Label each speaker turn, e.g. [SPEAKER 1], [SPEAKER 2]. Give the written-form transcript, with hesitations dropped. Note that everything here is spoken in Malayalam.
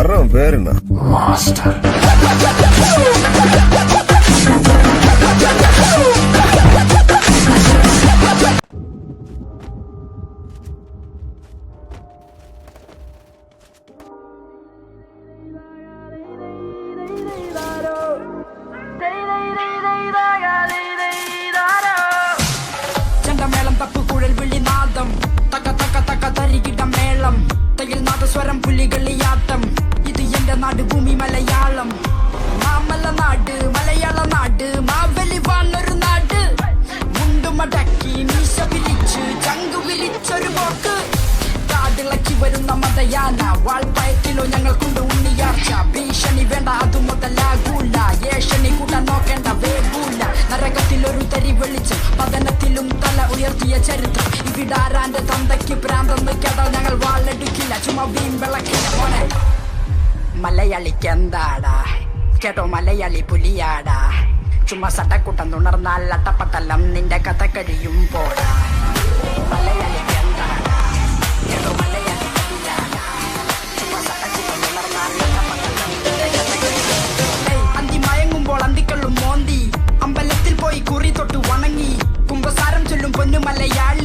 [SPEAKER 1] வர்றவன் பேர் என்ன?
[SPEAKER 2] மாஸ்டர்.
[SPEAKER 3] തപ്പ് കുഴൽ വിളി നാദം തക തക തക തരികിട മേളം തയിൽ നാദസ്വരം പുലികളിയാട്ടം ഇത് എന്റെ നാട് ഭൂമി മലയാളം മാമല നാട് മലയാള നാട് മാവലി വാണൊരു നാട് മുണ്ടുമടക്കി മീശ വിരിച്ച് ചങ്കു വിരിച്ചൊരു പോക്ക് കാടിളക്കി വരുന്ന മതയാന വാൾപ്പയറ്റിലോ ഞങ്ങൾക്കുണ്ട് ഉണ്ണിയാർച്ച ഭീഷണി വേണ്ട അതു മുതലാകൂല ഏഷണി കൂട്ടാൻ നോക്കേണ്ട വേഗൂല നരകത്തിലൊരു തരി വെളിച്ചം പതനത്തിലും തല ഉയർത്തിയ ചരിത്രം ഇവിടാരാന്റെ തന്തയ്ക്ക് പ്രാന്തെന്ന് കേട്ടാൽ ഞങ്ങൾ വാളെടുക്കില്ല ചുമ വീം വിളക്കില്ല മോനെ മലയാളിക്ക് എന്താടാ കേട്ടോ മലയാളി പുലിയാടാ ചുമ സട്ടക്കുട്ടം തുണർന്നാൽ അട്ടപ്പട്ടലം നിന്റെ കഥ കഴിയും പോടാ മലയാളിക്ക് എന്താടാ കേട്ടോ മലയാളി പുലിയാടാ ചുമ സട്ടക്കുട്ടം തുണർന്നാൽ അട്ടപ്പട്ടലം നിന്റെ കഥ കഴിയും അന്തി മയങ്ങുമ്പോൾ അന്തിക്കള്ളും മോന്തി അമ്പലത്തിൽ പോയി കുറി തൊട്ട് വണങ്ങി കുംഭസാരം ചൊല്ലും പൊന്നു മലയാളി